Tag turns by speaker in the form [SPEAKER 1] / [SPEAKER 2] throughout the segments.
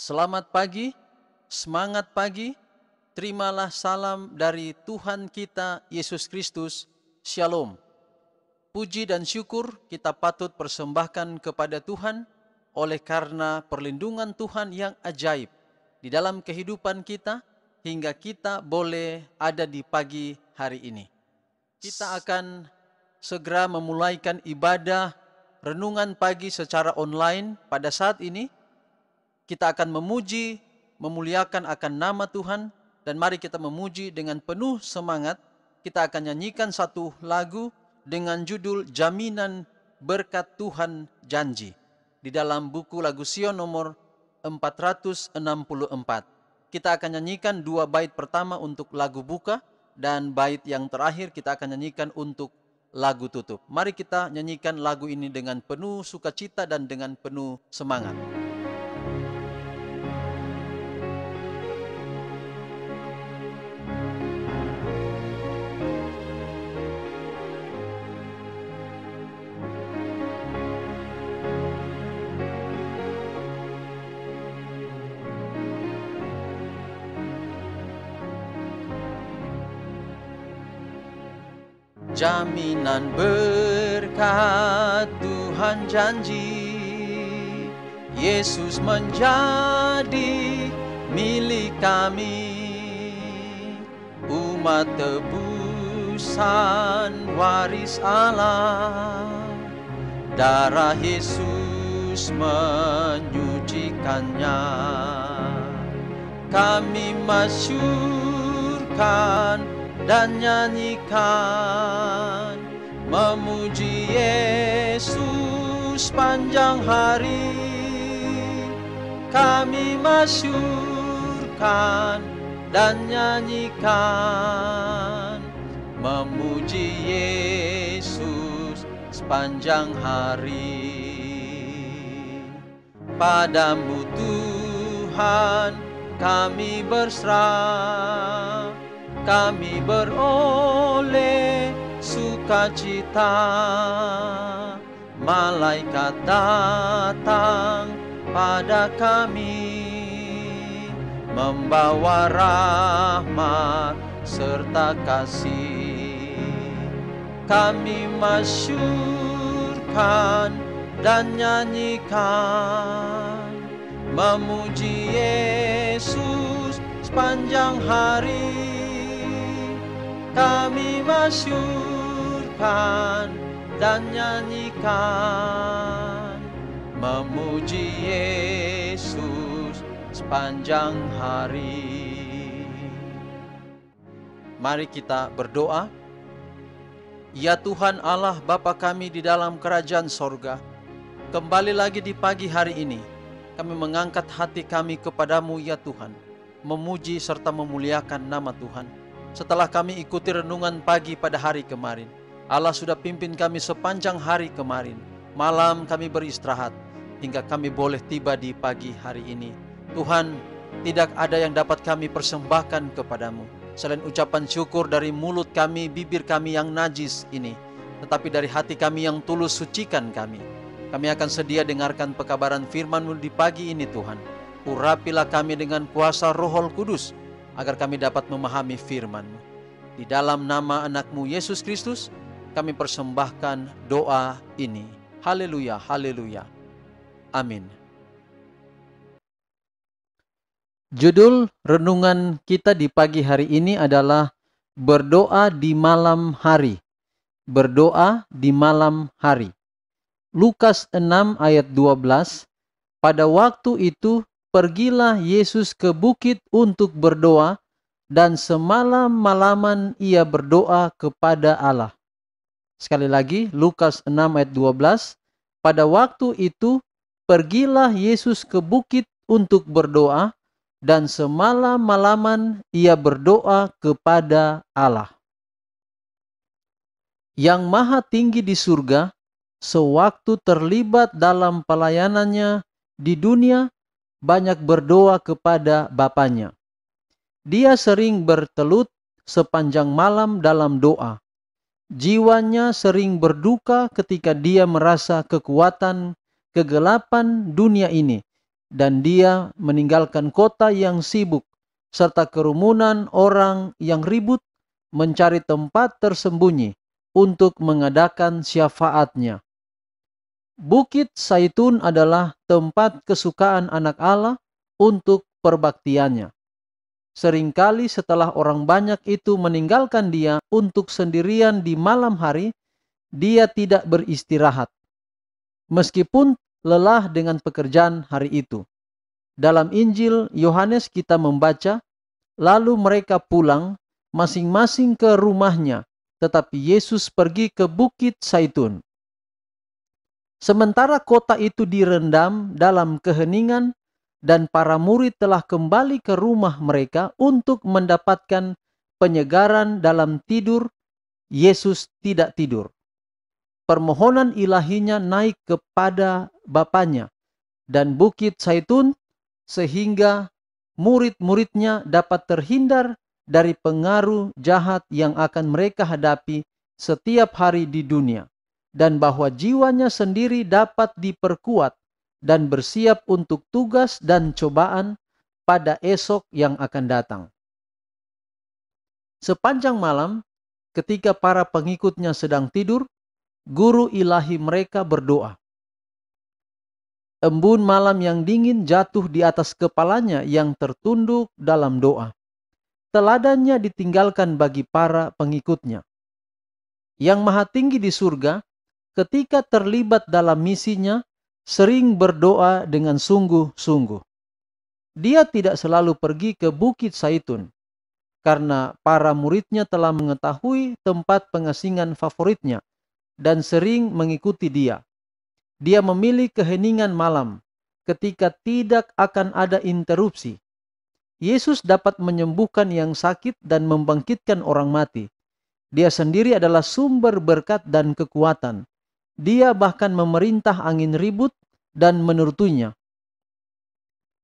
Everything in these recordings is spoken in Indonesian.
[SPEAKER 1] Selamat pagi, semangat pagi, terimalah salam dari Tuhan kita Yesus Kristus. Shalom. Puji dan syukur kita patut persembahkan kepada Tuhan oleh karena perlindungan Tuhan yang ajaib di dalam kehidupan kita hingga kita boleh ada di pagi hari ini. Kita akan segera memulaikan ibadah renungan pagi secara online pada saat ini. Kita akan memuji, memuliakan akan nama Tuhan, dan mari kita memuji dengan penuh semangat. Kita akan nyanyikan satu lagu dengan judul Jaminan Berkat Tuhan Janji di dalam buku lagu Sion nomor 464. Kita akan nyanyikan dua bait pertama untuk lagu buka, dan bait yang terakhir kita akan nyanyikan untuk lagu tutup. Mari kita nyanyikan lagu ini dengan penuh sukacita dan dengan penuh semangat. Jaminan berkat Tuhan janji, Yesus menjadi milik kami, umat tebusan waris Allah, darah Yesus menyucikannya. Kami masyurkan dan nyanyikan, memuji Yesus panjang hari. Kami masyurkan dan nyanyikan, memuji Yesus sepanjang hari. Padamu Tuhan kami berserah, kami beroleh sukacita. Malaikat datang pada kami, membawa rahmat serta kasih. Kami masyurkan dan nyanyikan, memuji Yesus sepanjang hari. Kami masyurkan dan nyanyikan, memuji Yesus sepanjang hari. Mari kita berdoa. Ya Tuhan Allah Bapa kami di dalam kerajaan sorga, kembali lagi di pagi hari ini, kami mengangkat hati kami kepadamu ya Tuhan, memuji serta memuliakan nama Tuhan. Setelah kami ikuti renungan pagi pada hari kemarin, Allah sudah pimpin kami sepanjang hari kemarin. Malam kami beristirahat, hingga kami boleh tiba di pagi hari ini. Tuhan, tidak ada yang dapat kami persembahkan kepadamu selain ucapan syukur dari mulut kami, bibir kami yang najis ini, tetapi dari hati kami yang tulus, sucikan kami. Kami akan sedia dengarkan pekabaran firman-Mu di pagi ini Tuhan. Urapilah kami dengan kuasa Roh Kudus, agar kami dapat memahami firman-Mu. Di dalam nama anak-Mu Yesus Kristus, kami persembahkan doa ini. Haleluya, haleluya. Amin. Judul renungan kita di pagi hari ini adalah berdoa di malam hari. Berdoa di malam hari. Lukas 6 ayat 12, pada waktu itu pergilah Yesus ke bukit untuk berdoa, dan semalam-malaman ia berdoa kepada Allah. Sekali lagi, Lukas 6 ayat 12, pada waktu itu pergilah Yesus ke bukit untuk berdoa, dan semalam-malaman ia berdoa kepada Allah. Yang Maha Tinggi di surga, sewaktu terlibat dalam pelayanannya di dunia, banyak berdoa kepada Bapanya. Dia sering bertelut sepanjang malam dalam doa. Jiwanya sering berduka ketika dia merasa kegelapan dunia ini dan dia meninggalkan kota yang sibuk serta kerumunan orang yang ribut, mencari tempat tersembunyi untuk mengadakan syafaatnya. Bukit Zaitun adalah tempat kesukaan anak Allah untuk perbaktiannya. Seringkali setelah orang banyak itu meninggalkan dia untuk sendirian di malam hari, dia tidak beristirahat, meskipun lelah dengan pekerjaan hari itu. Dalam Injil Yohanes kita membaca, lalu mereka pulang masing-masing ke rumahnya, tetapi Yesus pergi ke Bukit Zaitun. Sementara kota itu direndam dalam keheningan dan para murid telah kembali ke rumah mereka untuk mendapatkan penyegaran dalam tidur, Yesus tidak tidur. Permohonan ilahinya naik kepada Bapanya dan Bukit Zaitun sehingga murid-muridnya dapat terhindar dari pengaruh jahat yang akan mereka hadapi setiap hari di dunia, dan bahwa jiwanya sendiri dapat diperkuat dan bersiap untuk tugas dan cobaan pada esok yang akan datang. Sepanjang malam, ketika para pengikutnya sedang tidur, guru ilahi mereka berdoa. Embun malam yang dingin jatuh di atas kepalanya yang tertunduk dalam doa. Teladannya ditinggalkan bagi para pengikutnya. Yang Maha Tinggi di surga, ketika terlibat dalam misinya, sering berdoa dengan sungguh-sungguh. Dia tidak selalu pergi ke Bukit Zaitun, karena para muridnya telah mengetahui tempat pengasingan favoritnya dan sering mengikuti dia. Dia memilih keheningan malam, ketika tidak akan ada interupsi. Yesus dapat menyembuhkan yang sakit dan membangkitkan orang mati. Dia sendiri adalah sumber berkat dan kekuatan. Dia bahkan memerintah angin ribut dan menurutunya.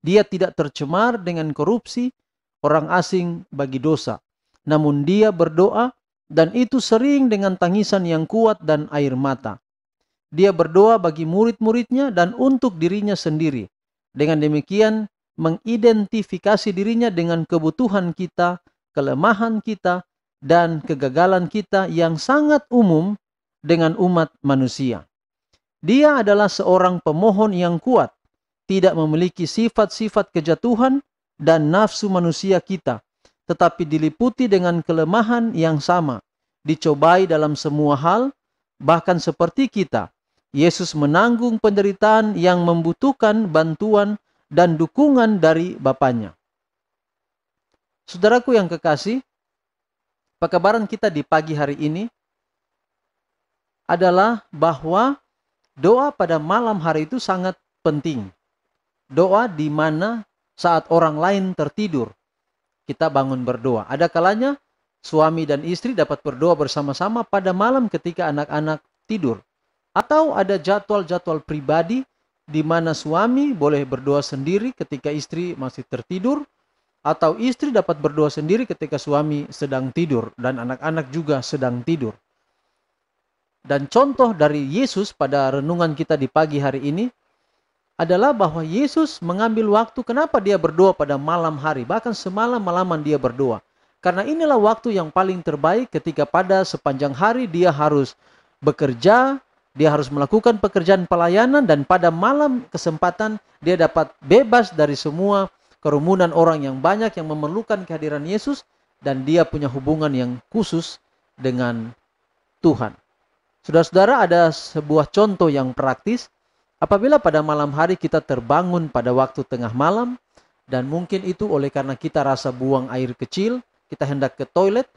[SPEAKER 1] Dia tidak tercemar dengan korupsi orang asing bagi dosa. Namun dia berdoa, dan itu sering dengan tangisan yang kuat dan air mata. Dia berdoa bagi murid-muridnya dan untuk dirinya sendiri. Dengan demikian, mengidentifikasi dirinya dengan kebutuhan kita, kelemahan kita, dan kegagalan kita yang sangat umum dengan umat manusia. Dia adalah seorang pemohon yang kuat, tidak memiliki sifat-sifat kejatuhan dan nafsu manusia kita, tetapi diliputi dengan kelemahan yang sama, dicobai dalam semua hal, bahkan seperti kita. Yesus menanggung penderitaan yang membutuhkan bantuan dan dukungan dari Bapanya. Saudaraku yang kekasih, pekabaran kita di pagi hari ini adalah bahwa doa pada malam hari itu sangat penting. Doa di mana saat orang lain tertidur, kita bangun berdoa. Ada kalanya suami dan istri dapat berdoa bersama-sama pada malam ketika anak-anak tidur. Atau ada jadwal-jadwal pribadi di mana suami boleh berdoa sendiri ketika istri masih tertidur, atau istri dapat berdoa sendiri ketika suami sedang tidur dan anak-anak juga sedang tidur. Dan contoh dari Yesus pada renungan kita di pagi hari ini adalah bahwa Yesus mengambil waktu. Kenapa dia berdoa pada malam hari, bahkan semalam-malaman dia berdoa. Karena inilah waktu yang paling terbaik ketika pada sepanjang hari dia harus bekerja, dia harus melakukan pekerjaan pelayanan, dan pada malam kesempatan dia dapat bebas dari semua kerumunan orang yang banyak yang memerlukan kehadiran Yesus, dan dia punya hubungan yang khusus dengan Tuhan. Saudara-saudara, ada sebuah contoh yang praktis. Apabila pada malam hari kita terbangun pada waktu tengah malam, dan mungkin itu oleh karena kita rasa buang air kecil, kita hendak ke toilet,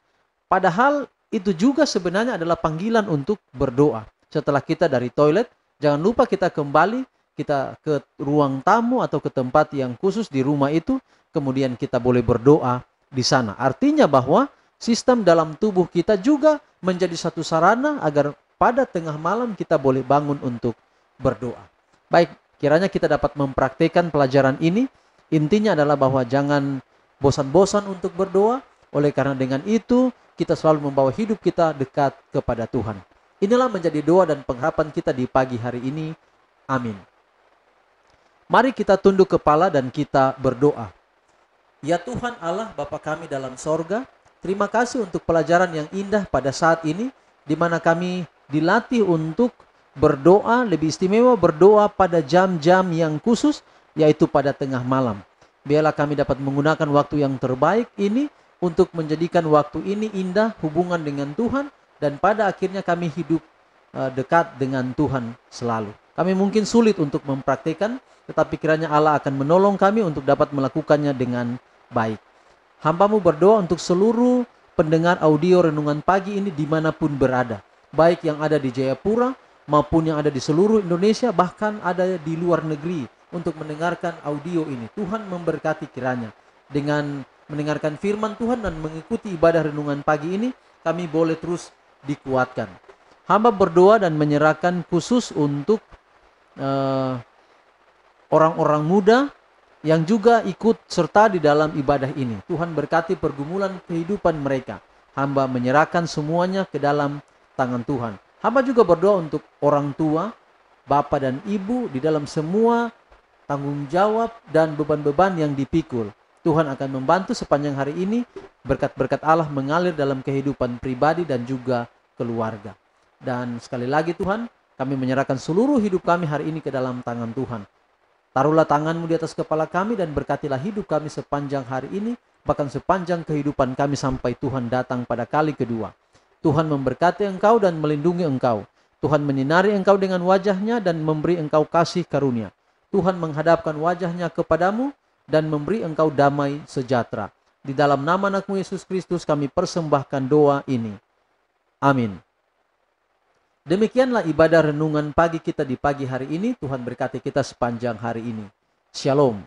[SPEAKER 1] padahal itu juga sebenarnya adalah panggilan untuk berdoa. Setelah kita dari toilet, jangan lupa kita kembali, kita ke ruang tamu atau ke tempat yang khusus di rumah itu, kemudian kita boleh berdoa di sana. Artinya bahwa sistem dalam tubuh kita juga menjadi satu sarana agar pada tengah malam kita boleh bangun untuk berdoa. Baik, kiranya kita dapat mempraktikkan pelajaran ini. Intinya adalah bahwa jangan bosan-bosan untuk berdoa. Oleh karena dengan itu, kita selalu membawa hidup kita dekat kepada Tuhan. Inilah menjadi doa dan pengharapan kita di pagi hari ini. Amin. Mari kita tunduk kepala dan kita berdoa. Ya Tuhan Allah Bapa kami dalam sorga, terima kasih untuk pelajaran yang indah pada saat ini, di mana kami dilatih untuk berdoa, lebih istimewa berdoa pada jam-jam yang khusus, yaitu pada tengah malam. Biarlah kami dapat menggunakan waktu yang terbaik ini untuk menjadikan waktu ini indah hubungan dengan Tuhan, dan pada akhirnya kami hidup dekat dengan Tuhan selalu. Kami mungkin sulit untuk mempraktikkan, tetapi kiranya Allah akan menolong kami untuk dapat melakukannya dengan baik. Hamba-Mu berdoa untuk seluruh pendengar audio renungan pagi ini dimanapun berada, baik yang ada di Jayapura maupun yang ada di seluruh Indonesia, bahkan ada di luar negeri untuk mendengarkan audio ini. Tuhan memberkati kiranya. Dengan mendengarkan firman Tuhan dan mengikuti ibadah renungan pagi ini, kami boleh terus dikuatkan. Hamba berdoa dan menyerahkan khusus untuk orang-orang muda yang juga ikut serta di dalam ibadah ini. Tuhan berkati pergumulan kehidupan mereka. Hamba menyerahkan semuanya ke dalam tangan Tuhan. Hamba juga berdoa untuk orang tua, bapak dan ibu di dalam semua tanggung jawab dan beban-beban yang dipikul. Tuhan akan membantu sepanjang hari ini. Berkat-berkat Allah mengalir dalam kehidupan pribadi dan juga keluarga. Dan sekali lagi Tuhan, kami menyerahkan seluruh hidup kami hari ini ke dalam tangan Tuhan. Taruhlah tangan-Mu di atas kepala kami dan berkatilah hidup kami sepanjang hari ini, bahkan sepanjang kehidupan kami sampai Tuhan datang pada kali kedua. Tuhan memberkati Engkau dan melindungi Engkau. Tuhan menyinari Engkau dengan wajah-Nya dan memberi Engkau kasih karunia. Tuhan menghadapkan wajah-Nya kepadamu dan memberi Engkau damai sejahtera. Di dalam nama Anak-Mu Yesus Kristus kami persembahkan doa ini. Amin. Demikianlah ibadah renungan pagi kita di pagi hari ini. Tuhan berkati kita sepanjang hari ini. Shalom.